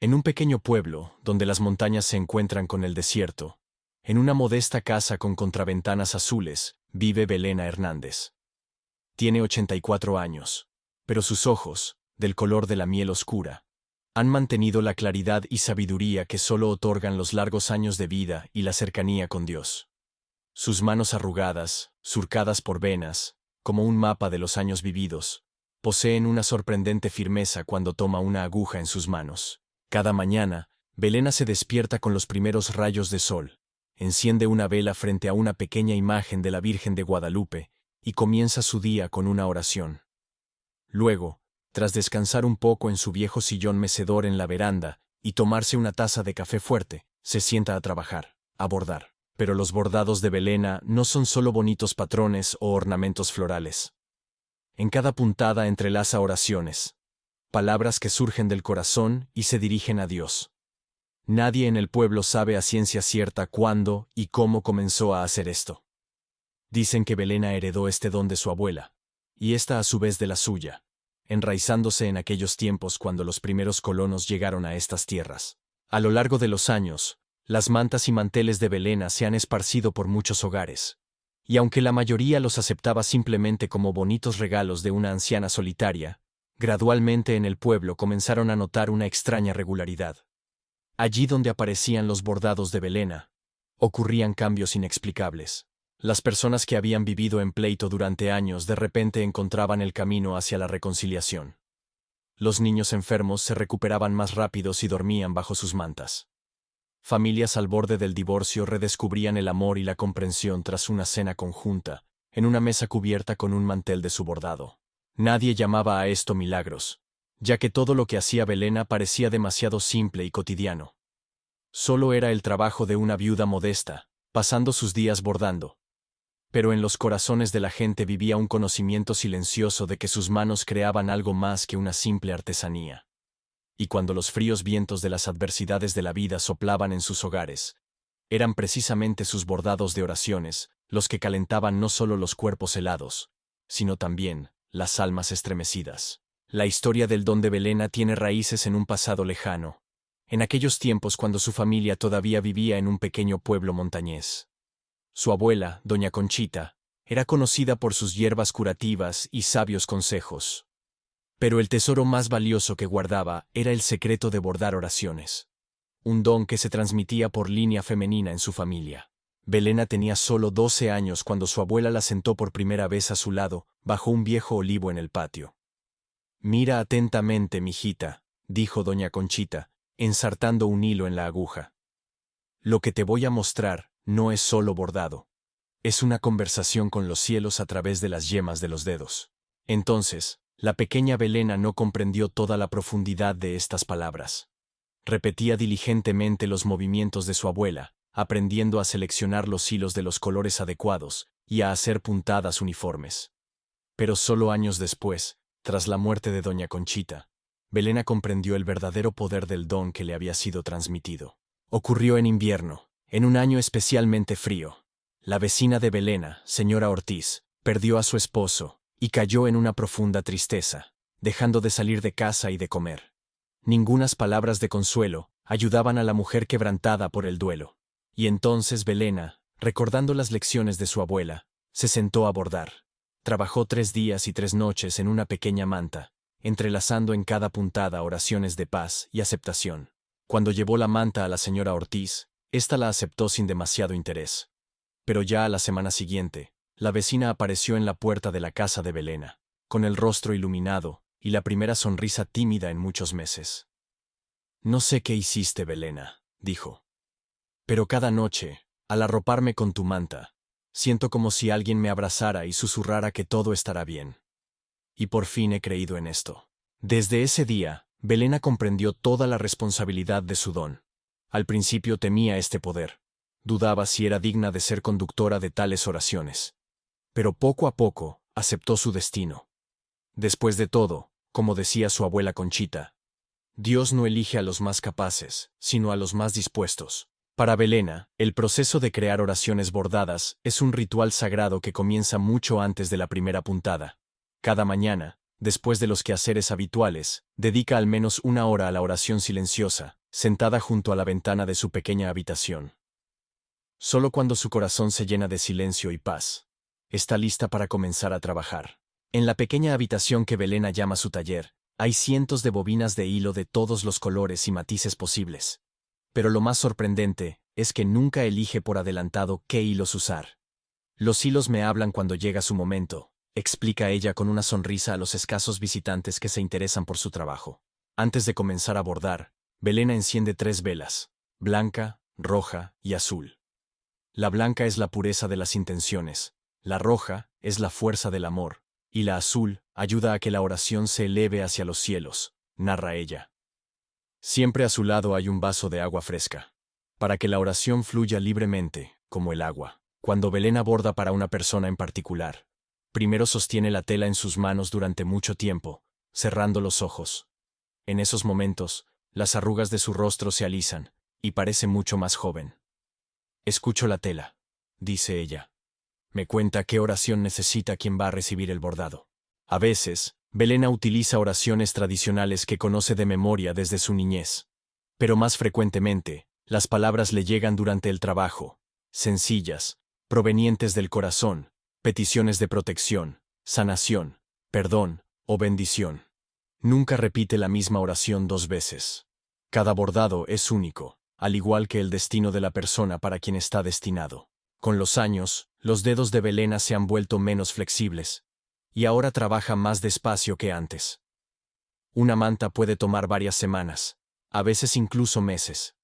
En un pequeño pueblo, donde las montañas se encuentran con el desierto, en una modesta casa con contraventanas azules, vive Belena Hernández. Tiene 84 años, pero sus ojos, del color de la miel oscura, han mantenido la claridad y sabiduría que solo otorgan los largos años de vida y la cercanía con Dios. Sus manos arrugadas, surcadas por venas, como un mapa de los años vividos, poseen una sorprendente firmeza cuando toma una aguja en sus manos. Cada mañana, Belena se despierta con los primeros rayos de sol, enciende una vela frente a una pequeña imagen de la Virgen de Guadalupe y comienza su día con una oración. Luego, tras descansar un poco en su viejo sillón mecedor en la veranda y tomarse una taza de café fuerte, se sienta a trabajar, a bordar. Pero los bordados de Belena no son solo bonitos patrones o ornamentos florales. En cada puntada entrelaza oraciones, palabras que surgen del corazón y se dirigen a Dios. Nadie en el pueblo sabe a ciencia cierta cuándo y cómo comenzó a hacer esto. Dicen que Belena heredó este don de su abuela, y esta a su vez de la suya, enraizándose en aquellos tiempos cuando los primeros colonos llegaron a estas tierras. A lo largo de los años, las mantas y manteles de Belena se han esparcido por muchos hogares, y aunque la mayoría los aceptaba simplemente como bonitos regalos de una anciana solitaria, gradualmente en el pueblo comenzaron a notar una extraña regularidad. Allí donde aparecían los bordados de Belena, ocurrían cambios inexplicables. Las personas que habían vivido en pleito durante años de repente encontraban el camino hacia la reconciliación. Los niños enfermos se recuperaban más rápidos y dormían bajo sus mantas. Familias al borde del divorcio redescubrían el amor y la comprensión tras una cena conjunta, en una mesa cubierta con un mantel de su bordado. Nadie llamaba a esto milagros, ya que todo lo que hacía Belena parecía demasiado simple y cotidiano. Solo era el trabajo de una viuda modesta, pasando sus días bordando. Pero en los corazones de la gente vivía un conocimiento silencioso de que sus manos creaban algo más que una simple artesanía. Y cuando los fríos vientos de las adversidades de la vida soplaban en sus hogares, eran precisamente sus bordados de oraciones los que calentaban no solo los cuerpos helados, sino también las almas estremecidas. La historia del don de Belena tiene raíces en un pasado lejano, en aquellos tiempos cuando su familia todavía vivía en un pequeño pueblo montañés. Su abuela, doña Conchita, era conocida por sus hierbas curativas y sabios consejos. Pero el tesoro más valioso que guardaba era el secreto de bordar oraciones, un don que se transmitía por línea femenina en su familia. Belena tenía solo 12 años cuando su abuela la sentó por primera vez a su lado, bajo un viejo olivo en el patio. «Mira atentamente, mijita», dijo doña Conchita, ensartando un hilo en la aguja. «Lo que te voy a mostrar no es solo bordado. Es una conversación con los cielos a través de las yemas de los dedos». Entonces, la pequeña Belena no comprendió toda la profundidad de estas palabras. Repetía diligentemente los movimientos de su abuela, aprendiendo a seleccionar los hilos de los colores adecuados y a hacer puntadas uniformes. Pero solo años después, tras la muerte de doña Conchita, Belena comprendió el verdadero poder del don que le había sido transmitido. Ocurrió en invierno, en un año especialmente frío. La vecina de Belena, señora Ortiz, perdió a su esposo y cayó en una profunda tristeza, dejando de salir de casa y de comer. Ningunas palabras de consuelo ayudaban a la mujer quebrantada por el duelo. Y entonces Belena, recordando las lecciones de su abuela, se sentó a bordar. Trabajó 3 días y 3 noches en una pequeña manta, entrelazando en cada puntada oraciones de paz y aceptación. Cuando llevó la manta a la señora Ortiz, ésta la aceptó sin demasiado interés. Pero ya a la semana siguiente, la vecina apareció en la puerta de la casa de Belena, con el rostro iluminado y la primera sonrisa tímida en muchos meses. «No sé qué hiciste, Belena», dijo. «Pero cada noche, al arroparme con tu manta, siento como si alguien me abrazara y susurrara que todo estará bien. Y por fin he creído en esto». Desde ese día, Belena comprendió toda la responsabilidad de su don. Al principio temía este poder. Dudaba si era digna de ser conductora de tales oraciones. Pero poco a poco, aceptó su destino. Después de todo, como decía su abuela Conchita, Dios no elige a los más capaces, sino a los más dispuestos. Para Belena, el proceso de crear oraciones bordadas es un ritual sagrado que comienza mucho antes de la primera puntada. Cada mañana, Después de los quehaceres habituales, dedica al menos 1 hora a la oración silenciosa, sentada junto a la ventana de su pequeña habitación. Solo cuando su corazón se llena de silencio y paz, está lista para comenzar a trabajar. En la pequeña habitación que Belena llama su taller, hay cientos de bobinas de hilo de todos los colores y matices posibles. Pero lo más sorprendente es que nunca elige por adelantado qué hilos usar. Los hilos me hablan cuando llega su momento, explica ella con una sonrisa a los escasos visitantes que se interesan por su trabajo. Antes de comenzar a bordar, Belena enciende 3 velas, blanca, roja y azul. La blanca es la pureza de las intenciones, la roja es la fuerza del amor, y la azul ayuda a que la oración se eleve hacia los cielos, narra ella. Siempre a su lado hay un vaso de agua fresca, para que la oración fluya libremente, como el agua. Cuando Belena borda para una persona en particular, primero sostiene la tela en sus manos durante mucho tiempo, cerrando los ojos. En esos momentos, las arrugas de su rostro se alisan, y parece mucho más joven. Escucho la tela, dice ella. Me cuenta qué oración necesita quien va a recibir el bordado. A veces, Belena utiliza oraciones tradicionales que conoce de memoria desde su niñez. Pero más frecuentemente, las palabras le llegan durante el trabajo, sencillas, provenientes del corazón, peticiones de protección, sanación, perdón o bendición. Nunca repite la misma oración 2 veces. Cada bordado es único, al igual que el destino de la persona para quien está destinado. Con los años, los dedos de Belena se han vuelto menos flexibles, y ahora trabaja más despacio que antes. Una manta puede tomar varias semanas, a veces incluso meses.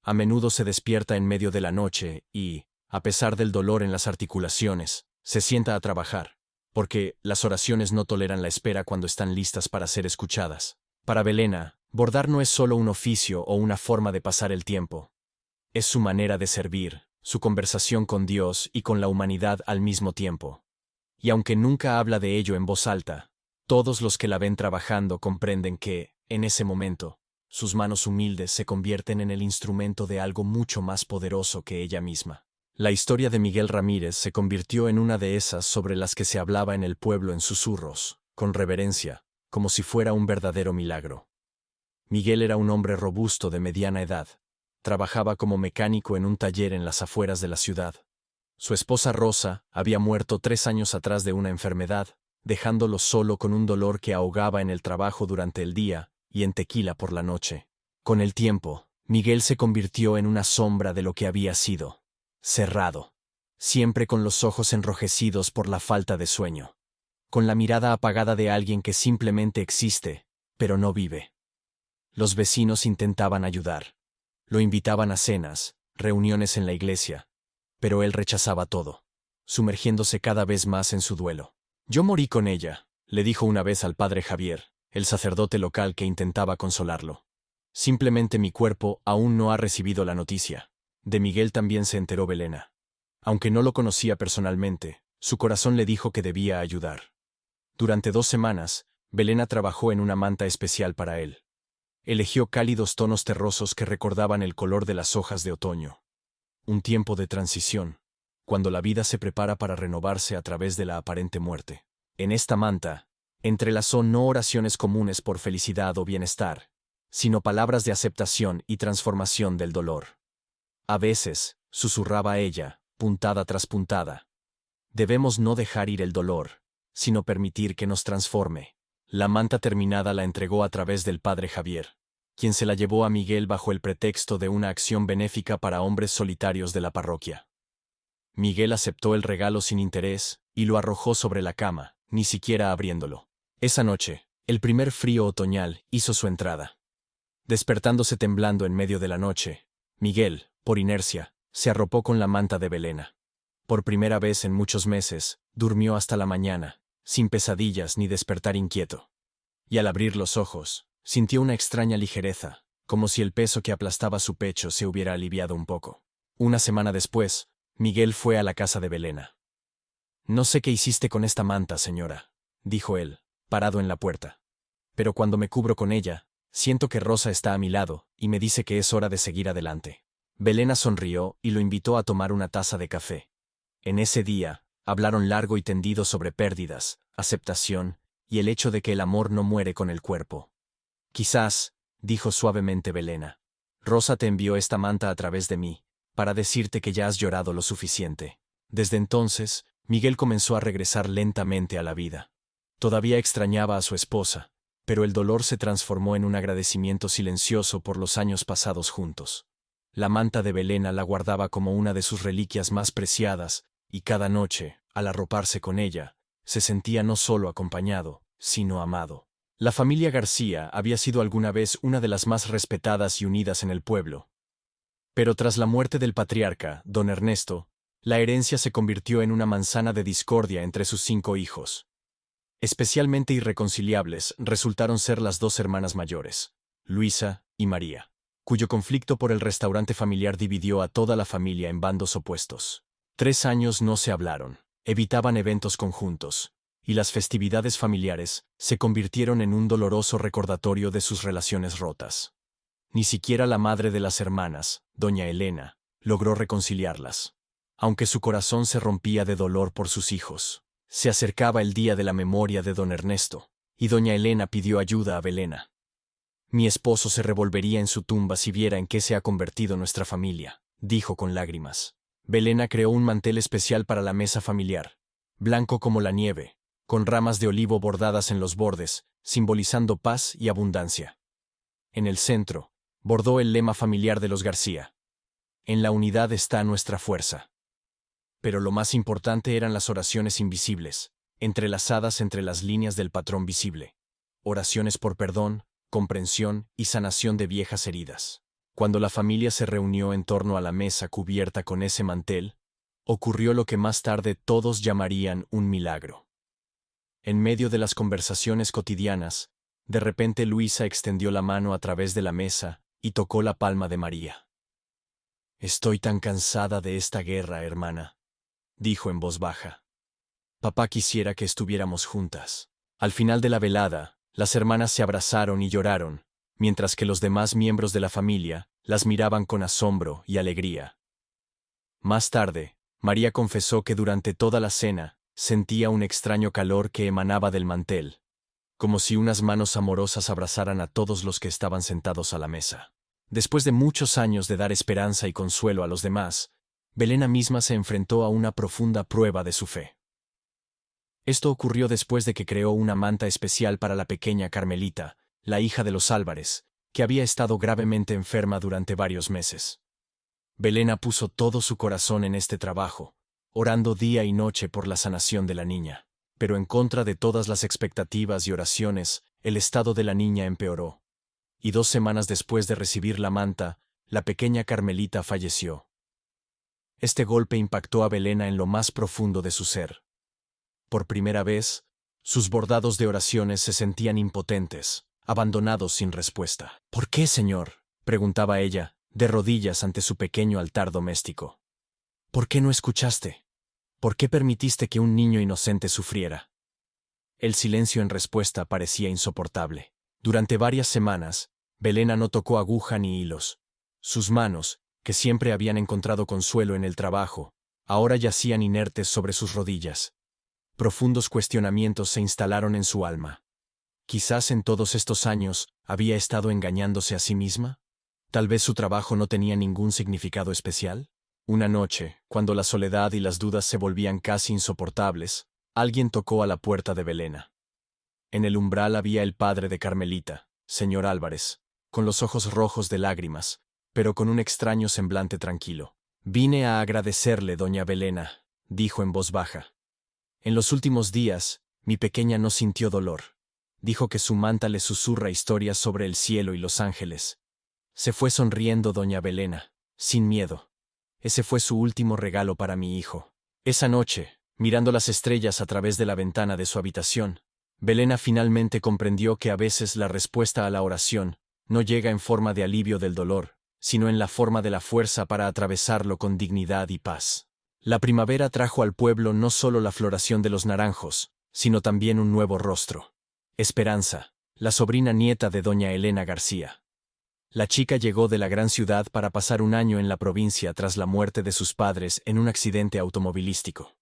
A menudo se despierta en medio de la noche y, a pesar del dolor en las articulaciones, se sienta a trabajar, porque las oraciones no toleran la espera cuando están listas para ser escuchadas. Para Belena, bordar no es solo un oficio o una forma de pasar el tiempo. Es su manera de servir, su conversación con Dios y con la humanidad al mismo tiempo. Y aunque nunca habla de ello en voz alta, todos los que la ven trabajando comprenden que, en ese momento, sus manos humildes se convierten en el instrumento de algo mucho más poderoso que ella misma. La historia de Miguel Ramírez se convirtió en una de esas sobre las que se hablaba en el pueblo en susurros, con reverencia, como si fuera un verdadero milagro. Miguel era un hombre robusto de mediana edad. Trabajaba como mecánico en un taller en las afueras de la ciudad. Su esposa Rosa había muerto 3 años atrás de una enfermedad, dejándolo solo con un dolor que ahogaba en el trabajo durante el día y en tequila por la noche. Con el tiempo, Miguel se convirtió en una sombra de lo que había sido. Cerrado. Siempre con los ojos enrojecidos por la falta de sueño. Con la mirada apagada de alguien que simplemente existe, pero no vive. Los vecinos intentaban ayudar. Lo invitaban a cenas, reuniones en la iglesia. Pero él rechazaba todo, sumergiéndose cada vez más en su duelo. Yo morí con ella, le dijo una vez al padre Javier, el sacerdote local que intentaba consolarlo. Simplemente mi cuerpo aún no ha recibido la noticia. De Miguel también se enteró Belena. Aunque no lo conocía personalmente, su corazón le dijo que debía ayudar. Durante 2 semanas, Belena trabajó en una manta especial para él. Eligió cálidos tonos terrosos que recordaban el color de las hojas de otoño. Un tiempo de transición, cuando la vida se prepara para renovarse a través de la aparente muerte. En esta manta, entrelazó no oraciones comunes por felicidad o bienestar, sino palabras de aceptación y transformación del dolor. A veces, susurraba ella, puntada tras puntada. Debemos no dejar ir el dolor, sino permitir que nos transforme. La manta terminada la entregó a través del padre Javier, quien se la llevó a Miguel bajo el pretexto de una acción benéfica para hombres solitarios de la parroquia. Miguel aceptó el regalo sin interés y lo arrojó sobre la cama, ni siquiera abriéndolo. Esa noche, el primer frío otoñal hizo su entrada. Despertándose temblando en medio de la noche, Miguel, por inercia, se arropó con la manta de Belena. Por primera vez en muchos meses, durmió hasta la mañana, sin pesadillas ni despertar inquieto. Y al abrir los ojos, sintió una extraña ligereza, como si el peso que aplastaba su pecho se hubiera aliviado un poco. Una semana después, Miguel fue a la casa de Belena. «No sé qué hiciste con esta manta, señora», dijo él, parado en la puerta. «Pero cuando me cubro con ella, siento que Rosa está a mi lado y me dice que es hora de seguir adelante». Belena sonrió y lo invitó a tomar una taza de café. En ese día, hablaron largo y tendido sobre pérdidas, aceptación y el hecho de que el amor no muere con el cuerpo. Quizás, dijo suavemente Belena, Rosa te envió esta manta a través de mí, para decirte que ya has llorado lo suficiente. Desde entonces, Miguel comenzó a regresar lentamente a la vida. Todavía extrañaba a su esposa, pero el dolor se transformó en un agradecimiento silencioso por los años pasados juntos. La manta de Belena la guardaba como una de sus reliquias más preciadas, y cada noche, al arroparse con ella, se sentía no solo acompañado, sino amado. La familia García había sido alguna vez una de las más respetadas y unidas en el pueblo. Pero tras la muerte del patriarca, don Ernesto, la herencia se convirtió en una manzana de discordia entre sus 5 hijos. Especialmente irreconciliables resultaron ser las 2 hermanas mayores, Luisa y María, cuyo conflicto por el restaurante familiar dividió a toda la familia en bandos opuestos. 3 años no se hablaron, evitaban eventos conjuntos, y las festividades familiares se convirtieron en un doloroso recordatorio de sus relaciones rotas. Ni siquiera la madre de las hermanas, doña Elena, logró reconciliarlas. Aunque su corazón se rompía de dolor por sus hijos, se acercaba el día de la memoria de don Ernesto, y doña Elena pidió ayuda a Belena. Mi esposo se revolvería en su tumba si viera en qué se ha convertido nuestra familia, dijo con lágrimas. Belena creó un mantel especial para la mesa familiar, blanco como la nieve, con ramas de olivo bordadas en los bordes, simbolizando paz y abundancia. En el centro, bordó el lema familiar de los García. En la unidad está nuestra fuerza. Pero lo más importante eran las oraciones invisibles, entrelazadas entre las líneas del patrón visible. Oraciones por perdón, comprensión y sanación de viejas heridas. Cuando la familia se reunió en torno a la mesa cubierta con ese mantel, ocurrió lo que más tarde todos llamarían un milagro. En medio de las conversaciones cotidianas, de repente Luisa extendió la mano a través de la mesa y tocó la palma de María. «Estoy tan cansada de esta guerra, hermana», dijo en voz baja. «Papá quisiera que estuviéramos juntas». Al final de la velada, las hermanas se abrazaron y lloraron, mientras que los demás miembros de la familia las miraban con asombro y alegría. Más tarde, María confesó que durante toda la cena sentía un extraño calor que emanaba del mantel, como si unas manos amorosas abrazaran a todos los que estaban sentados a la mesa. Después de muchos años de dar esperanza y consuelo a los demás, Belena misma se enfrentó a una profunda prueba de su fe. Esto ocurrió después de que creó una manta especial para la pequeña Carmelita, la hija de los Álvarez, que había estado gravemente enferma durante varios meses. Belena puso todo su corazón en este trabajo, orando día y noche por la sanación de la niña. Pero en contra de todas las expectativas y oraciones, el estado de la niña empeoró. Y 2 semanas después de recibir la manta, la pequeña Carmelita falleció. Este golpe impactó a Belena en lo más profundo de su ser. Por primera vez, sus bordados de oraciones se sentían impotentes, abandonados sin respuesta. «¿Por qué, Señor?», preguntaba ella, de rodillas ante su pequeño altar doméstico. «¿Por qué no escuchaste? ¿Por qué permitiste que un niño inocente sufriera?». El silencio en respuesta parecía insoportable. Durante varias semanas, Belena no tocó aguja ni hilos. Sus manos, que siempre habían encontrado consuelo en el trabajo, ahora yacían inertes sobre sus rodillas. Profundos cuestionamientos se instalaron en su alma. Quizás en todos estos años había estado engañándose a sí misma. Tal vez su trabajo no tenía ningún significado especial. Una noche, cuando la soledad y las dudas se volvían casi insoportables, alguien tocó a la puerta de Belena. En el umbral había el padre de Carmelita, señor Álvarez, con los ojos rojos de lágrimas, pero con un extraño semblante tranquilo. «Vine a agradecerle, doña Belena», dijo en voz baja. «En los últimos días, mi pequeña no sintió dolor. Dijo que su manta le susurra historias sobre el cielo y los ángeles. Se fue sonriendo doña Belena, sin miedo. Ese fue su último regalo para mi hijo». Esa noche, mirando las estrellas a través de la ventana de su habitación, Belena finalmente comprendió que a veces la respuesta a la oración no llega en forma de alivio del dolor, sino en la forma de la fuerza para atravesarlo con dignidad y paz. La primavera trajo al pueblo no solo la floración de los naranjos, sino también un nuevo rostro. Esperanza, la sobrina nieta de doña Elena García. La chica llegó de la gran ciudad para pasar un año en la provincia tras la muerte de sus padres en un accidente automovilístico.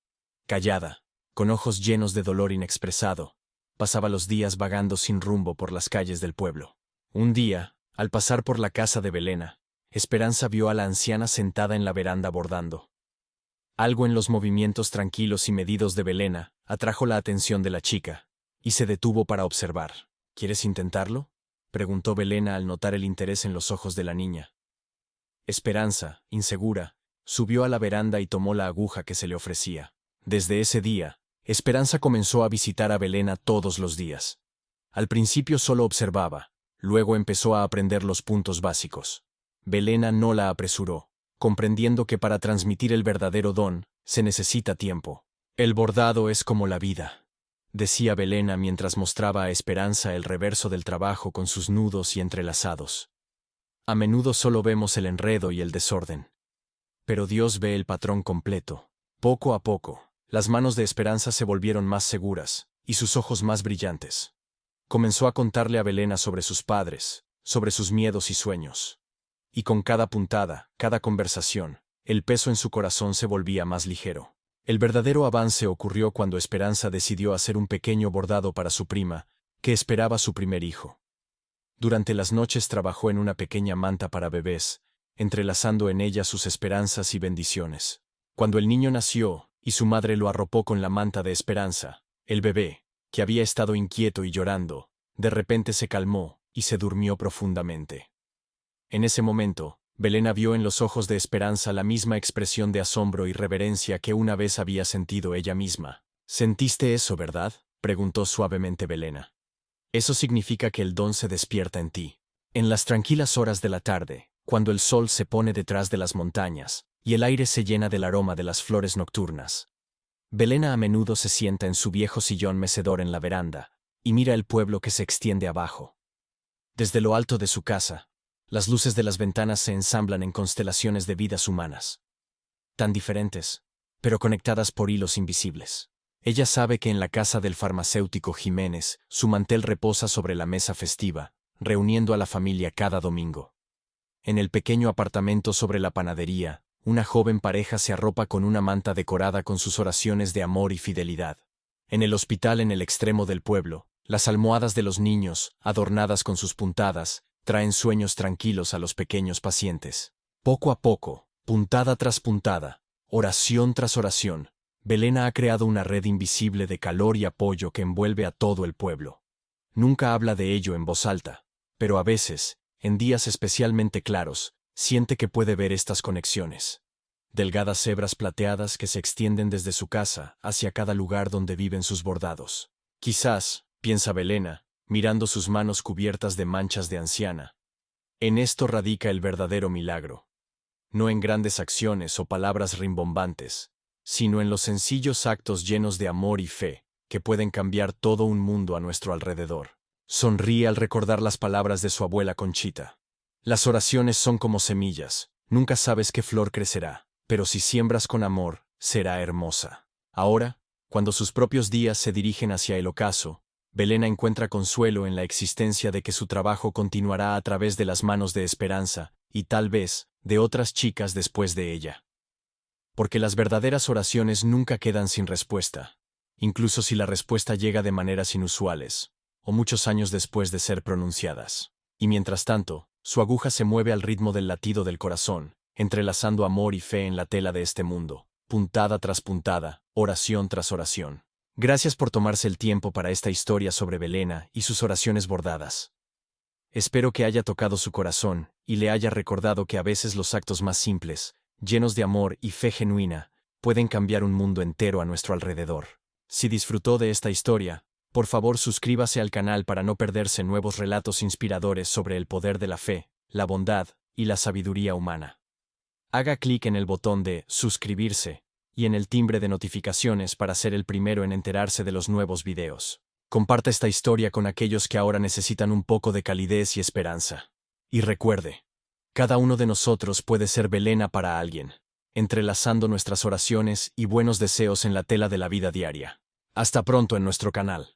Callada, con ojos llenos de dolor inexpresado, pasaba los días vagando sin rumbo por las calles del pueblo. Un día, al pasar por la casa de Belena, Esperanza vio a la anciana sentada en la veranda bordando. Algo en los movimientos tranquilos y medidos de Belena atrajo la atención de la chica, y se detuvo para observar. ¿Quieres intentarlo?, preguntó Belena al notar el interés en los ojos de la niña. Esperanza, insegura, subió a la veranda y tomó la aguja que se le ofrecía. Desde ese día, Esperanza comenzó a visitar a Belena todos los días. Al principio solo observaba, luego empezó a aprender los puntos básicos. Belena no la apresuró, comprendiendo que para transmitir el verdadero don, se necesita tiempo. El bordado es como la vida, decía Belena mientras mostraba a Esperanza el reverso del trabajo con sus nudos y entrelazados. A menudo solo vemos el enredo y el desorden. Pero Dios ve el patrón completo. Poco a poco, las manos de Esperanza se volvieron más seguras, y sus ojos más brillantes. Comenzó a contarle a Belena sobre sus padres, sobre sus miedos y sueños. Y con cada puntada, cada conversación, el peso en su corazón se volvía más ligero. El verdadero avance ocurrió cuando Esperanza decidió hacer un pequeño bordado para su prima, que esperaba su primer hijo. Durante las noches trabajó en una pequeña manta para bebés, entrelazando en ella sus esperanzas y bendiciones. Cuando el niño nació, y su madre lo arropó con la manta de Esperanza, el bebé, que había estado inquieto y llorando, de repente se calmó y se durmió profundamente. En ese momento, Belena vio en los ojos de Esperanza la misma expresión de asombro y reverencia que una vez había sentido ella misma. «¿Sentiste eso, verdad?», preguntó suavemente Belena. «Eso significa que el don se despierta en ti. En las tranquilas horas de la tarde, cuando el sol se pone detrás de las montañas, y el aire se llena del aroma de las flores nocturnas». Belena a menudo se sienta en su viejo sillón mecedor en la veranda, y mira el pueblo que se extiende abajo. Desde lo alto de su casa, las luces de las ventanas se ensamblan en constelaciones de vidas humanas. Tan diferentes, pero conectadas por hilos invisibles. Ella sabe que en la casa del farmacéutico Jiménez, su mantel reposa sobre la mesa festiva, reuniendo a la familia cada domingo. En el pequeño apartamento sobre la panadería, una joven pareja se arropa con una manta decorada con sus oraciones de amor y fidelidad. En el hospital en el extremo del pueblo, las almohadas de los niños, adornadas con sus puntadas, traen sueños tranquilos a los pequeños pacientes. Poco a poco, puntada tras puntada, oración tras oración, Belena ha creado una red invisible de calor y apoyo que envuelve a todo el pueblo. Nunca habla de ello en voz alta, pero a veces, en días especialmente claros, siente que puede ver estas conexiones. Delgadas hebras plateadas que se extienden desde su casa hacia cada lugar donde viven sus bordados. Quizás, piensa Belena, mirando sus manos cubiertas de manchas de anciana. En esto radica el verdadero milagro. No en grandes acciones o palabras rimbombantes, sino en los sencillos actos llenos de amor y fe, que pueden cambiar todo un mundo a nuestro alrededor. Sonríe al recordar las palabras de su abuela Conchita. Las oraciones son como semillas, nunca sabes qué flor crecerá, pero si siembras con amor, será hermosa. Ahora, cuando sus propios días se dirigen hacia el ocaso, Belena encuentra consuelo en la existencia de que su trabajo continuará a través de las manos de Esperanza, y tal vez, de otras chicas después de ella. Porque las verdaderas oraciones nunca quedan sin respuesta, incluso si la respuesta llega de maneras inusuales, o muchos años después de ser pronunciadas. Y mientras tanto, su aguja se mueve al ritmo del latido del corazón, entrelazando amor y fe en la tela de este mundo, puntada tras puntada, oración tras oración. Gracias por tomarse el tiempo para esta historia sobre Belena y sus oraciones bordadas. Espero que haya tocado su corazón y le haya recordado que a veces los actos más simples, llenos de amor y fe genuina, pueden cambiar un mundo entero a nuestro alrededor. Si disfrutó de esta historia, por favor suscríbase al canal para no perderse nuevos relatos inspiradores sobre el poder de la fe, la bondad y la sabiduría humana. Haga clic en el botón de suscribirse y en el timbre de notificaciones para ser el primero en enterarse de los nuevos videos. Comparta esta historia con aquellos que ahora necesitan un poco de calidez y esperanza. Y recuerde, cada uno de nosotros puede ser Belena para alguien, entrelazando nuestras oraciones y buenos deseos en la tela de la vida diaria. Hasta pronto en nuestro canal.